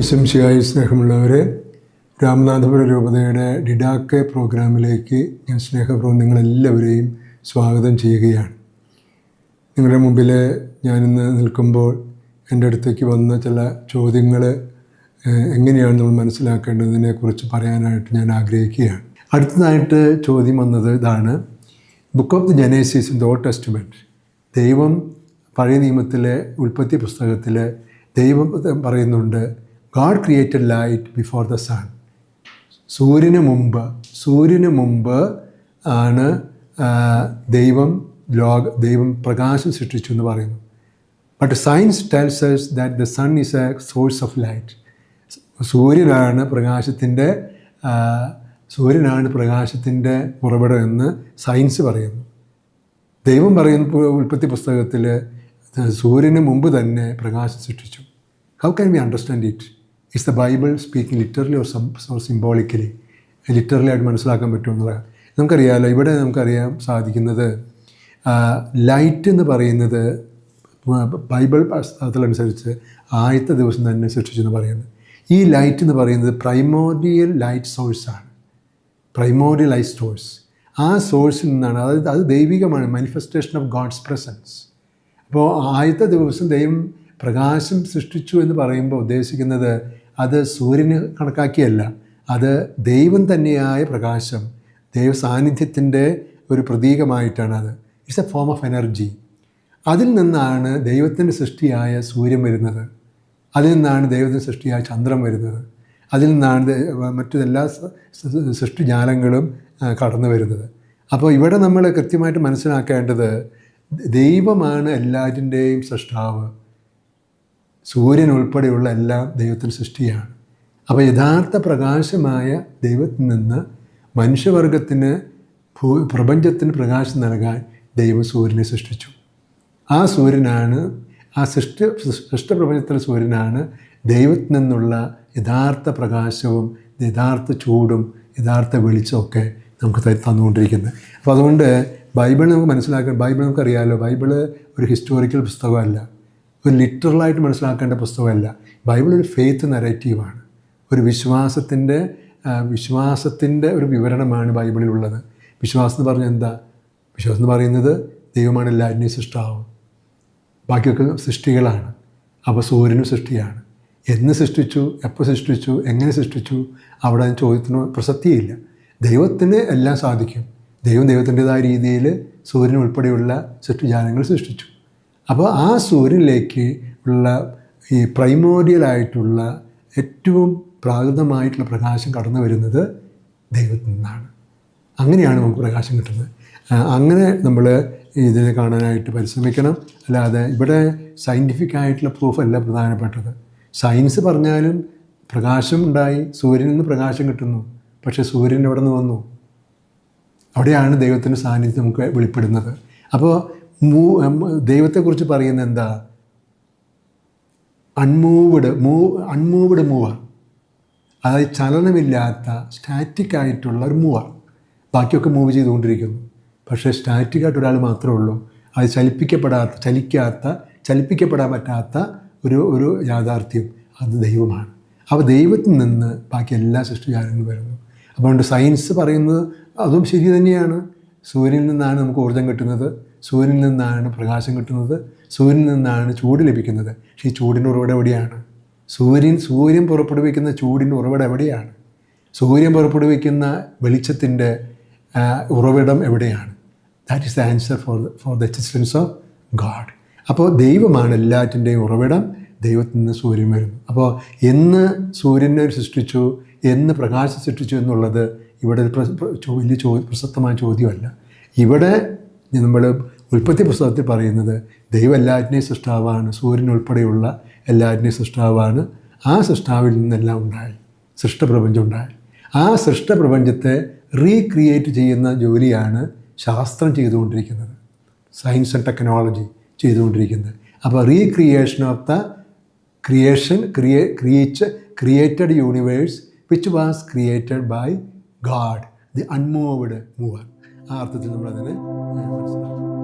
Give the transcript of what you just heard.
ഈശംസിയായി സ്നേഹമുള്ളവരെ, രാമനാഥപുരം രൂപതയുടെ ഡിഡാക്കെ പ്രോഗ്രാമിലേക്ക് ഞാൻ സ്നേഹപൂർവ്വം നിങ്ങളെല്ലാവരെയും സ്വാഗതം ചെയ്യുകയാണ്. നിങ്ങളുടെ മുമ്പിൽ ഞാനിന്ന് നിൽക്കുമ്പോൾ എൻ്റെ അടുത്തേക്ക് വന്ന ചില ചോദ്യങ്ങൾ എങ്ങനെയാണ് നമ്മൾ മനസ്സിലാക്കേണ്ടതിനെക്കുറിച്ച് പറയാനായിട്ട് ഞാൻ ആഗ്രഹിക്കുകയാണ്. അടുത്തതായിട്ട് ചോദ്യം വന്നത് ഇതാണ്: book of the Genesis in the old testament, ദൈവം പഴയ നിയമത്തിലെ ഉൽപ്പത്തി പുസ്തകത്തിൽ ദൈവം പറയുന്നുണ്ട്, God created light before the sun. സൂര്യന് മുമ്പ് ആണ് ദൈവം പ്രകാശം സൃഷ്ടിച്ചു എന്ന് പറയുന്നു. But science tells us that the sun is a source of light. സൂര്യനാണ് പ്രകാശത്തിൻ്റെ ഉറവിടം എന്ന് സയൻസ് പറയുന്നു. ദൈവം പറയുന്ന ഉൽപ്പത്തി പുസ്തകത്തിൽ സൂര്യന് മുമ്പ് തന്നെ പ്രകാശം സൃഷ്ടിച്ചു. How can we understand it? Is the Bible speaking literally or symbolically? Literally ആയിട്ട് മനസ്സിലാക്കാൻ പറ്റുമെന്ന് നമുക്കറിയാമല്ലോ. ഇവിടെ നമുക്കറിയാൻ സാധിക്കുന്നത് ലൈറ്റ് എന്ന് പറയുന്നത് ബൈബിൾ പുസ്തകത്തിലനുസരിച്ച് ആദ്യത്തെ ദിവസം തന്നെ സൃഷ്ടിച്ചെന്ന് പറയുന്നത്. ഈ ലൈറ്റ് എന്ന് പറയുന്നത് പ്രൈമോറിയൽ ലൈറ്റ് സോഴ്സാണ്. പ്രൈമോറിയൽ ലൈറ്റ് സോഴ്സ്. ആ സോഴ്സിൽ നിന്നാണ്, അതായത് അത് ദൈവികമാണ്, മാനിഫെസ്റ്റേഷൻ ഓഫ് ഗോഡ്സ് പ്രസൻസ്. അപ്പോൾ ആദ്യത്തെ ദിവസം ദൈവം പ്രകാശം സൃഷ്ടിച്ചു എന്ന് പറയുമ്പോൾ ഉദ്ദേശിക്കുന്നത് അത് സൂര്യന് കണക്കാക്കിയല്ല, അത് ദൈവം തന്നെയായ പ്രകാശം, ദൈവ സാന്നിധ്യത്തിൻ്റെ ഒരു പ്രതീകമായിട്ടാണ്. അത് it's A form of energy. അതിൽ നിന്നാണ് ദൈവത്തിൻ്റെ സൃഷ്ടിയായ സൂര്യൻ വരുന്നത്, അതിൽ നിന്നാണ് ദൈവത്തിൻ്റെ സൃഷ്ടിയായ ചന്ദ്രൻ വരുന്നത്, അതിൽ നിന്നാണ് മറ്റെല്ലാ സൃഷ്ടിജാലങ്ങളും കടന്നു വരുന്നത്. അപ്പോൾ ഇവിടെ നമ്മൾ കൃത്യമായിട്ട് മനസ്സിലാക്കേണ്ടത്, ദൈവമാണ് എല്ലാറ്റിൻ്റെയും സൃഷ്ടാവ്. സൂര്യൻ ഉൾപ്പെടെയുള്ള എല്ലാം ദൈവത്തിൻ്റെ സൃഷ്ടിയാണ്. അപ്പോൾ യഥാർത്ഥ പ്രകാശമായ ദൈവത്തിൽ നിന്ന് മനുഷ്യവർഗത്തിന് പ്രപഞ്ചത്തിന് പ്രകാശം നൽകാൻ ദൈവം സൂര്യനെ സൃഷ്ടിച്ചു. ആ സൂര്യനാണ്, ആ സൃഷ്ടപ്രപഞ്ചത്തിലെ സൂര്യനാണ് ദൈവത്തിൽ നിന്നുള്ള യഥാർത്ഥ പ്രകാശവും യഥാർത്ഥ ചൂടും യഥാർത്ഥ വെളിച്ചമൊക്കെ നമുക്ക് തന്നുകൊണ്ടിരിക്കുന്നത്. അപ്പോൾ അതുകൊണ്ട് ബൈബിൾ നമുക്ക് മനസ്സിലാക്കാൻ, ബൈബിൾ നമുക്കറിയാമല്ലോ, ബൈബിള് ഒരു ഹിസ്റ്റോറിക്കൽ പുസ്തകമല്ല, ഒരു ലിറ്ററലായിട്ട് മനസ്സിലാക്കേണ്ട പുസ്തകമല്ല. ബൈബിൾ ഒരു ഫെയ്ത്ത് നരേറ്റീവാണ്, ഒരു വിശ്വാസത്തിൻ്റെ ഒരു വിവരണമാണ് ബൈബിളിലുള്ളത്. വിശ്വാസം എന്ന് പറഞ്ഞാൽ എന്താ? വിശ്വാസം എന്ന് പറയുന്നത് ദൈവമാണ് എല്ലാറ്റിനെയും സൃഷ്ടാവ്, ബാക്കിയൊക്കെ സൃഷ്ടികളാണ്. അപ്പോൾ സൂര്യനും സൃഷ്ടിയാണ്. എന്ന് സൃഷ്ടിച്ചു, എപ്പോൾ സൃഷ്ടിച്ചു, എങ്ങനെ സൃഷ്ടിച്ചു, അവിടെ ചോദ്യത്തിന് പ്രസക്തിയില്ല. ദൈവത്തിന് എല്ലാം സാധിക്കും. ദൈവത്തിൻ്റെതായ രീതിയിൽ സൂര്യൻ ഉൾപ്പെടെയുള്ള സൃഷ്ടിജാലങ്ങൾ സൃഷ്ടിച്ചു. അപ്പോൾ ആ സൂര്യനിലേക്ക് ഉള്ള ഈ പ്രൈമോറിയലായിട്ടുള്ള ഏറ്റവും പ്രാകൃതമായിട്ടുള്ള പ്രകാശം കടന്നു വരുന്നത് ദൈവത്തിൽ നിന്നാണ്. അങ്ങനെയാണ് നമുക്ക് പ്രകാശം കിട്ടുന്നത്. അങ്ങനെ നമ്മൾ ഇതിനെ കാണാനായിട്ട് പരിശ്രമിക്കണം. അല്ലാതെ ഇവിടെ സയൻറ്റിഫിക് ആയിട്ടുള്ള പ്രൂഫല്ല പ്രധാനപ്പെട്ടത്. സയൻസ് പറഞ്ഞാലും പ്രകാശം ഉണ്ടായി, സൂര്യനിൽ നിന്ന് പ്രകാശം കിട്ടുന്നു. പക്ഷേ സൂര്യൻ എവിടെ നിന്ന് വന്നു? അവിടെയാണ് ദൈവത്തിൻ്റെ സാന്നിധ്യം നമുക്ക് വെളിപ്പെടുന്നത്. അപ്പോൾ ദൈവത്തെക്കുറിച്ച് പറയുന്നത് എന്താ? അൺമൂവ്ഡ് മൂവർ, അതായത് ചലനമില്ലാത്ത സ്റ്റാറ്റിക് ആയിട്ടുള്ള ഒരു മൂവർ. ബാക്കിയൊക്കെ മൂവ് ചെയ്തുകൊണ്ടിരിക്കുന്നു. പക്ഷേ സ്റ്റാറ്റിക്കായിട്ട് ഒരാൾ മാത്രമേ ഉള്ളൂ. അത് ചലിപ്പിക്കപ്പെടാൻ പറ്റാത്ത ഒരു യാഥാർത്ഥ്യം, അത് ദൈവമാണ്. അപ്പോൾ ദൈവത്തിൽ നിന്ന് ബാക്കി എല്ലാ സൃഷ്ടിജാലങ്ങളും വരുന്നു. അതുകൊണ്ട് സയൻസ് പറയുന്നത് അതും ശരി തന്നെയാണ്. സൂര്യനിൽ നിന്നാണ് നമുക്ക് ഊർജ്ജം കിട്ടുന്നത്, സൂര്യനിൽ നിന്നാണ് പ്രകാശം കിട്ടുന്നത്, സൂര്യനിൽ നിന്നാണ് ചൂട് ലഭിക്കുന്നത്. പക്ഷേ ഈ ചൂടിൻ്റെ ഉറവിടം എവിടെയാണ്? സൂര്യൻ പുറപ്പെടുവിക്കുന്ന ചൂടിൻ്റെ ഉറവിടം എവിടെയാണ്? സൂര്യൻ പുറപ്പെടുവിക്കുന്ന വെളിച്ചത്തിൻ്റെ ഉറവിടം എവിടെയാണ്? That is the answer for the existence of God. അപ്പോൾ ദൈവമാണ് എല്ലാറ്റിൻ്റെയും ഉറവിടം. ദൈവത്തിൽ നിന്ന് സൂര്യൻ വരുന്നു. അപ്പോൾ എന്ന് സൂര്യനെ സൃഷ്ടിച്ചു, എന്ന് പ്രകാശം സൃഷ്ടിച്ചു എന്നുള്ളത് ഇവിടെ വലിയ പ്രസക്തമായ ചോദ്യമല്ല. ഇവിടെ നമ്മൾ ഉൽപ്പത്തി പുസ്തകത്തിൽ പറയുന്നത് ദൈവം എല്ലാറ്റിനെയും സൃഷ്ടാവാണ്, സൂര്യൻ ഉൾപ്പെടെയുള്ള എല്ലാറ്റിനെയും സൃഷ്ടാവാണ്. ആ സൃഷ്ടാവിൽ നിന്നെല്ലാം ഉണ്ടായി, സൃഷ്ടപ്രപഞ്ചം ഉണ്ടായി. ആ സൃഷ്ടപ്രപഞ്ചത്തെ റീക്രിയേറ്റ് ചെയ്യുന്ന ജോലിയാണ് ശാസ്ത്രം ചെയ്തുകൊണ്ടിരിക്കുന്നത്, സയൻസ് ആൻഡ് ടെക്നോളജി ചെയ്തുകൊണ്ടിരിക്കുന്നത്. അപ്പോൾ recreation of the created universe which was created by God, the unmoved mover. ആ അർത്ഥത്തിൽ നമ്മളതിനെ മനസ്സിലാക്കും.